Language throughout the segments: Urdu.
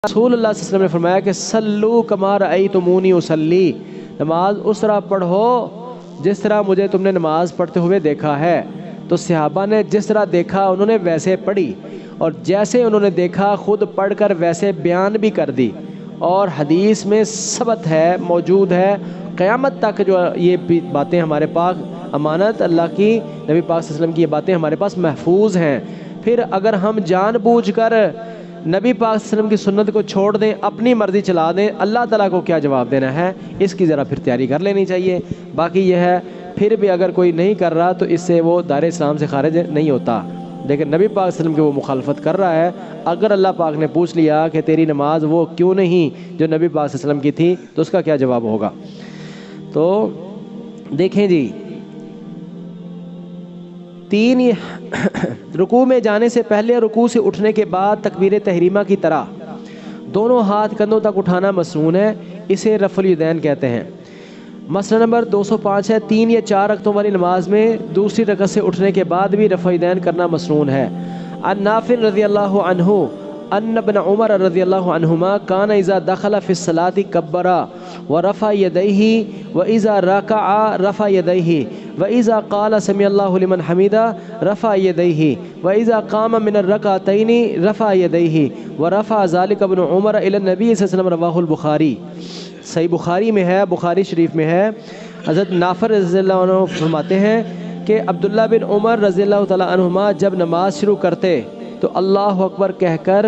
رسول اللہ صلی اللہ علیہ وسلم نے فرمایا کہ سلو کما رأیتمونی اصلی، نماز اس طرح پڑھو جس طرح مجھے تم نے نماز پڑھتے ہوئے دیکھا ہے۔ تو صحابہ نے جس طرح دیکھا انہوں نے ویسے پڑھی، اور جیسے انہوں نے دیکھا خود پڑھ کر ویسے بیان بھی کر دی، اور حدیث میں ثبت ہے، موجود ہے، قیامت تک جو یہ باتیں ہمارے پاس امانت اللہ کی، نبی پاک صلی اللہ علیہ وسلم کی یہ باتیں ہمارے پاس محفوظ ہیں۔ پھر اگر ہم جان بوجھ کر نبی پاک صلی اللہ علیہ وسلم کی سنت کو چھوڑ دیں، اپنی مرضی چلا دیں، اللہ تعالیٰ کو کیا جواب دینا ہے، اس کی ذرا پھر تیاری کر لینی چاہیے۔ باقی یہ ہے پھر بھی اگر کوئی نہیں کر رہا تو اس سے وہ دائرہ اسلام سے خارج نہیں ہوتا، لیکن نبی پاک صلی اللہ علیہ وسلم کی وہ مخالفت کر رہا ہے۔ اگر اللہ پاک نے پوچھ لیا کہ تیری نماز وہ کیوں نہیں جو نبی پاک صلی اللہ علیہ وسلم کی تھی، تو اس کا کیا جواب ہوگا؟ تو دیکھیں جی، تین رکوع میں جانے سے پہلے، رکوع سے اٹھنے کے بعد تکبیر تحریمہ کی طرح دونوں ہاتھ کندھوں تک اٹھانا مسنون ہے، اسے رفع الیدین کہتے ہیں۔ مسئلہ نمبر 205 ہے، 3 یا 4 رکعتوں والی نماز میں دوسری رکعت سے اٹھنے کے بعد بھی رفع الیدین کرنا مسنون ہے۔ عن نافع رضی اللہ عنہ ان ابن عمر رضی اللہ عنہما کان اذا دخل فی الصلاۃ کبر ورفع یدیہ واذا رکع رفع یدیہ واذا قال سمع اللہ لمن حمدہ رفع یدیہ واذا قام من الرکعتین رفع یدیہ ورفع ذلك ابن عمر الی النبی صلی اللہ علیہ وسلم، رواہ البخاری۔ صحیح بخاری میں ہے، بخاری شریف میں ہے، حضرت نافع رضی اللہ عنہ فرماتے ہیں کہ عبداللہ بن عمر رضی اللہ تعالی عنہما جب نماز شروع کرتے تو اللہ اکبر کہہ کر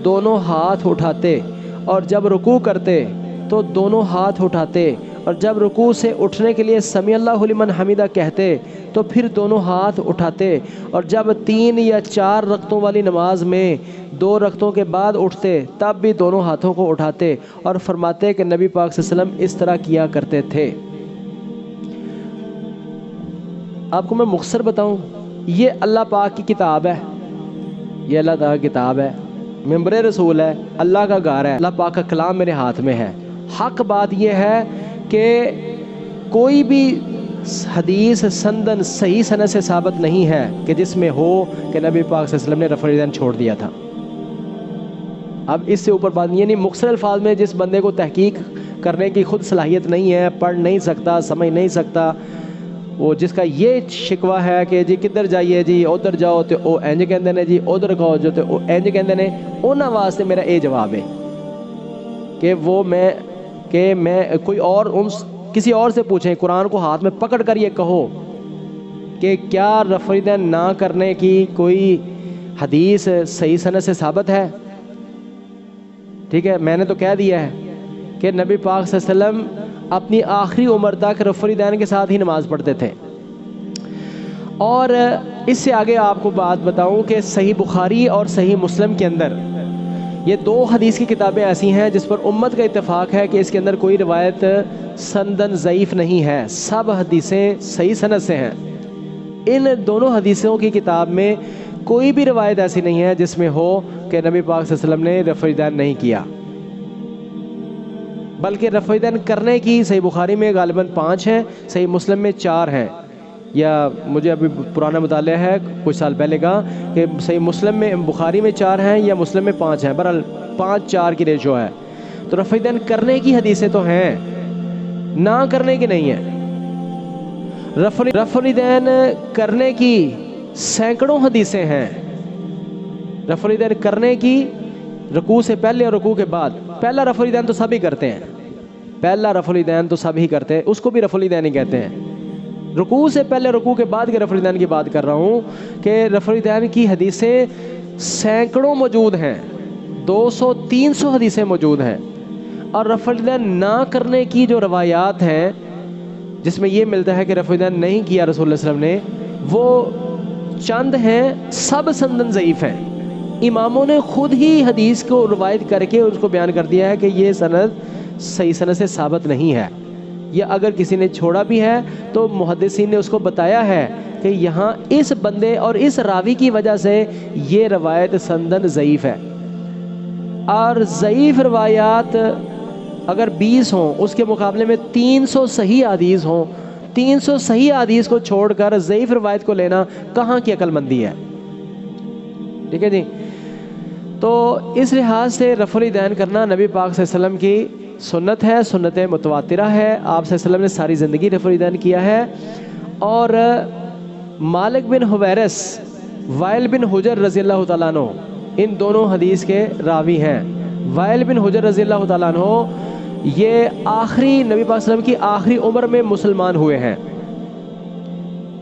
دونوں ہاتھ اٹھاتے، اور جب رکوع کرتے تو دونوں ہاتھ اٹھاتے، اور جب رکوع سے اٹھنے کے لیے سمیع اللہ لمن حمدہ کہتے تو پھر دونوں ہاتھ اٹھاتے، اور جب 3 یا 4 رکعتوں والی نماز میں 2 رکعتوں کے بعد اٹھتے تب بھی دونوں ہاتھوں کو اٹھاتے، اور فرماتے کہ نبی پاک صلی اللہ علیہ وسلم اس طرح کیا کرتے تھے۔ آپ کو میں مختصر بتاؤں، یہ اللہ پاک کی کتاب ہے، یہ اللہ تعالیٰ کی کتاب ہے، ممبر رسول ہے، اللہ کا گھر ہے، اللہ پاک کا کلام میرے ہاتھ میں ہے۔ حق بات یہ ہے کہ کوئی بھی حدیث سندن صحیح سند سے ثابت نہیں ہے کہ جس میں ہو کہ نبی پاک صلی اللہ علیہ وسلم نے رفع الیدین چھوڑ دیا تھا۔ اب اس سے اوپر بات نہیں، یعنی مختصر الفاظ میں جس بندے کو تحقیق کرنے کی خود صلاحیت نہیں ہے، پڑھ نہیں سکتا، سمجھ نہیں سکتا، وہ جس کا یہ شکوہ ہے کہ جی کدھر جائیے جی ادھر جاؤ تو وہ انج کہندے نے، جی ادھر کھاؤ جو تو وہ انج کہندے نے، انہاں واسطے میرا یہ جواب ہے کہ میں کوئی اور کسی اور سے پوچھیں، قرآن کو ہاتھ میں پکڑ کر یہ کہو کہ کیا رفع الیدین نہ کرنے کی کوئی حدیث صحیح سند سے ثابت ہے؟ ٹھیک ہے، میں نے تو کہہ دیا ہے کہ نبی پاک صلی اللہ علیہ وسلم اپنی آخری عمر تک رفع الیدین کے ساتھ ہی نماز پڑھتے تھے۔ اور اس سے آگے آپ کو بات بتاؤں کہ صحیح بخاری اور صحیح مسلم کے اندر یہ 2 حدیث کی کتابیں ایسی ہیں جس پر امت کا اتفاق ہے کہ اس کے اندر کوئی روایت سندن ضعیف نہیں ہے، سب حدیثیں صحیح سند سے ہیں۔ ان دونوں حدیثوں کی کتاب میں کوئی بھی روایت ایسی نہیں ہے جس میں ہو کہ نبی پاک صلی اللہ علیہ وسلم نے رفع الیدین نہیں کیا، بلکہ رفع الیدین کرنے کی صحیح بخاری میں غالباً 5 ہیں، صحیح مسلم میں 4 ہیں، یا مجھے ابھی پرانا مطالعہ ہے کچھ سال پہلے کا کہ صحیح مسلم میں بخاری میں 4 ہیں یا مسلم میں 5 ہیں، بہرحال 5-4 کی ریشو ہے۔ تو رفع الیدین کرنے کی حدیثیں تو ہیں، نہ کرنے کی نہیں ہیں۔ رفع الیدین کرنے کی سینکڑوں حدیثیں ہیں، رفع الیدین کرنے کی رکوع سے پہلے اور رکوع کے بعد۔ پہلا رفع الیدین تو سب ہی کرتے ہیں، پہلا رفع الیدین تو سب ہی کرتے ہیں، اس کو بھی رفع الیدین ہی کہتے ہیں۔ رکوع سے پہلے رکوع کے بعد کے رفع الیدین کی بات کر رہا ہوں کہ رفع الیدین کی حدیثیں سینکڑوں موجود ہیں، 200-300 حدیثیں موجود ہیں، اور رفع الیدین نہ کرنے کی جو روایات ہیں جس میں یہ ملتا ہے کہ رفع الیدین نہیں کیا رسول اللہ صلی اللہ علیہ وسلم نے، وہ چند ہیں، سب سندن ضعیف ہیں۔ اماموں نے خود ہی حدیث کو روایت کر کے اس کو بیان کر دیا ہے کہ یہ سند صحیح سند سے ثابت نہیں ہے، یا اگر کسی نے چھوڑا بھی ہے تو محدثین نے اس کو بتایا ہے کہ یہاں اس بندے اور اس راوی کی وجہ سے یہ روایت سندن ضعیف ہے۔ اور ضعیف روایات اگر 20 ہوں اس کے مقابلے میں 300 صحیح حدیث ہوں، 300 صحیح حدیث کو چھوڑ کر ضعیف روایت کو لینا کہاں کی عقل مندی ہے؟ ٹھیک ہے جی۔ تو اس لحاظ سے رفع الیدین کرنا نبی پاک صلی اللہ علیہ وسلم کی سنت ہے، سنت متواترہ ہے. آپ صلی اللہ علیہ وسلم نے ساری زندگی رفع الیدین کیا ہے. اور مالک بن حویرث، وائل بن حجر رضی اللہ تعالیٰ عنہ، ان دونوں حدیث کے راوی ہیں. وائل بن حجر رضی اللہ تعالیٰ عنہ یہ آخری نبی پاک صلی اللہ علیہ وسلم کی آخری عمر میں مسلمان ہوئے ہیں.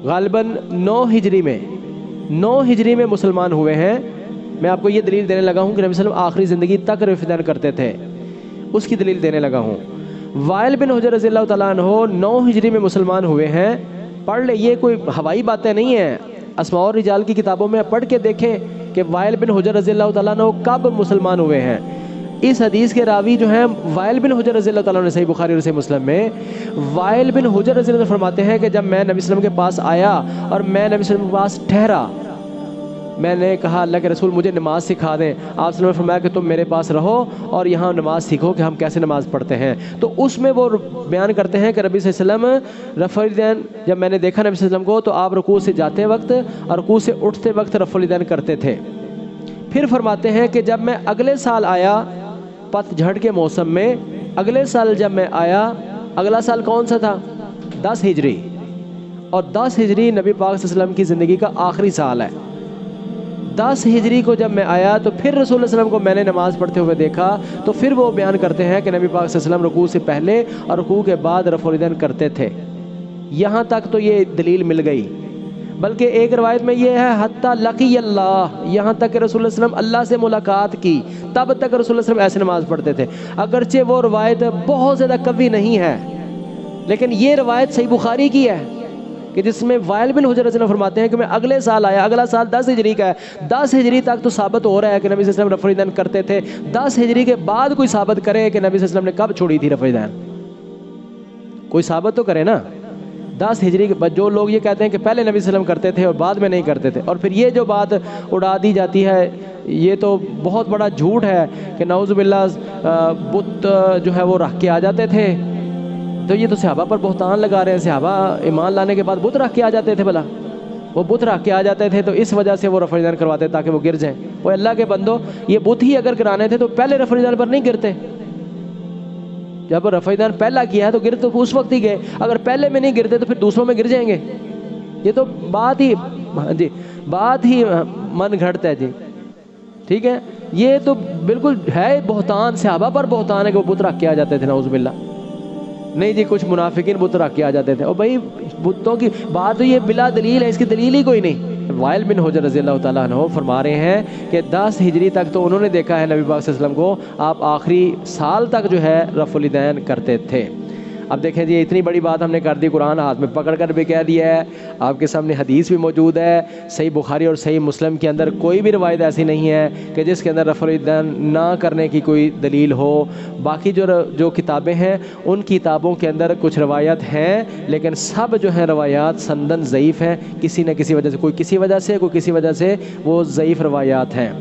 غالباً 9 ہجری میں مسلمان ہوئے ہیں. میں آپ کو یہ دلیل دینے لگا ہوں کہ نبی صلی اللہ علیہ وسلم آخری زندگی تک رفع الیدین کرتے تھے، اس کی دلیل دینے لگا ہوں. وائل بن حجر رضی اللہ تعالیٰ عنہ 9 ہجری میں مسلمان ہوئے ہیں. پڑھ لے، یہ کوئی ہوائی باتیں نہیں ہیں. اسماء الرجال کی کتابوں میں پڑھ کے دیکھیں کہ وائل بن حجر رضی اللہ تعالیٰ عنہ کب مسلمان ہوئے ہیں. اس حدیث کے راوی جو ہیں وائل بن حجر رضی اللہ تعالیٰ عنہ، صحیح بخاری اور صحیح مسلم میں وائل بن حجر رضی اللہ عنہ فرماتے ہیں کہ جب میں نبی صلی اللہ علیہ وسلم کے پاس آیا اور میں نبی صلی اللہ علیہ وسلم کے پاس ٹھہرا، میں نے کہا اللہ کے رسول مجھے نماز سکھا دیں. آپ صلی اللہ علیہ وسلم نے فرمایا کہ تم میرے پاس رہو اور یہاں نماز سیکھو کہ ہم کیسے نماز پڑھتے ہیں. تو اس میں وہ بیان کرتے ہیں کہ نبی صلی اللہ علیہ وسلم رفع الیدین جب میں نے دیکھا نبی صلی اللہ علیہ وسلم کو تو آپ رکوع سے جاتے وقت اور رکوع سے اٹھتے وقت رفع الیدین کرتے تھے. پھر فرماتے ہیں کہ جب میں اگلے سال آیا پت جھڑ کے موسم میں، اگلے سال جب میں آیا، اگلا سال کون سا تھا؟ 10 ہجری. اور 10 ہجری نبی پاک صلی اللہ علیہ وسلم کی زندگی کا آخری سال ہے. 10 ہجری کو جب میں آیا تو پھر رسول اللہ صلی اللہ علیہ وسلم کو میں نے نماز پڑھتے ہوئے دیکھا. تو پھر وہ بیان کرتے ہیں کہ نبی پاک صلی اللہ علیہ وسلم رکوع سے پہلے اور رکوع کے بعد رفع الیدین کرتے تھے. یہاں تک تو یہ دلیل مل گئی. بلکہ ایک روایت میں یہ ہے حتی لقی اللہ، یہاں تک کہ رسول اللہ صلی اللہ علیہ وسلم اللہ سے ملاقات کی تب تک رسول اللہ صلی اللہ علیہ وسلم ایسے نماز پڑھتے تھے. اگرچہ وہ روایت بہت زیادہ قوی نہیں ہے، لیکن یہ روایت صحیح بخاری کی ہے کہ جس میں وائل بن حجر رضی اللہ عنہ فرماتے ہیں کہ میں اگلے سال آیا، اگلا سال 10 ہجری کا ہے. 10 ہجری تک تو ثابت ہو رہا ہے کہ نبی صلی اللہ علیہ وسلم رفع الیدین کرتے تھے. 10 ہجری کے بعد کوئی ثابت کرے کہ نبی صلی اللہ علیہ وسلم نے کب چھوڑی تھی رفع الیدین، کوئی ثابت تو کرے نا. 10 ہجری کے بعد جو لوگ یہ کہتے ہیں کہ پہلے نبی صلی اللہ علیہ وسلم کرتے تھے اور بعد میں نہیں کرتے تھے، اور پھر یہ جو بات اڑا دی جاتی ہے یہ تو بہت بڑا جھوٹ ہے کہ نعوذ باللہ بت جو ہے وہ رکھ کے آ جاتے تھے. تو یہ تو صحابہ پر بہتان لگا رہے ہیں. صحابہ ایمان لانے کے بعد بت رکھ کے آ جاتے تھے، بھلا وہ بت رکھ کے آ جاتے تھے تو اس وجہ سے وہ رفع الیدین کرواتے تاکہ وہ گر جائیں. وہ اللہ کے بندو، یہ بت ہی اگر کرانے تھے تو پہلے رفع الیدین پر نہیں گرتے. جب رفع الیدین پہلا کیا ہے تو گر تو اس وقت ہی گئے. اگر پہلے میں نہیں گرتے تو پھر دوسروں میں گر جائیں گے. یہ تو بات ہی من گھڑت ہے جی. ٹھیک ہے، یہ تو بالکل ہے بہتان. صحابہ پر بہتان ہے کہ وہ بت رکھ کے آ جاتے تھے نعوذ باللہ. نہیں جی، کچھ منافقین بت رکھ کے آ جاتے تھے. اور بھائی بتوں کی بات تو یہ بلا دلیل ہے، اس کی دلیل ہی کوئی نہیں. وائل بن حجر رضی اللہ تعالیٰ عنہ فرما رہے ہیں کہ 10 ہجری تک تو انہوں نے دیکھا ہے نبی پاک صلی اللہ علیہ وسلم کو آپ آخری سال تک جو ہے رفع الیدین کرتے تھے. اب دیکھیں جی، اتنی بڑی بات ہم نے کر دی، قرآن ہاتھ میں پکڑ کر بھی کہہ دیا ہے. آپ کے سامنے حدیث بھی موجود ہے. صحیح بخاری اور صحیح مسلم کے اندر کوئی بھی روایت ایسی نہیں ہے کہ جس کے اندر رفع الیدین نہ کرنے کی کوئی دلیل ہو. باقی جو کتابیں ہیں ان کتابوں کے اندر کچھ روایت ہیں، لیکن سب جو ہیں روایات سندن ضعیف ہیں. کسی نہ کسی وجہ سے، کوئی کسی وجہ سے، کوئی کسی وجہ سے وہ ضعیف روایات ہیں.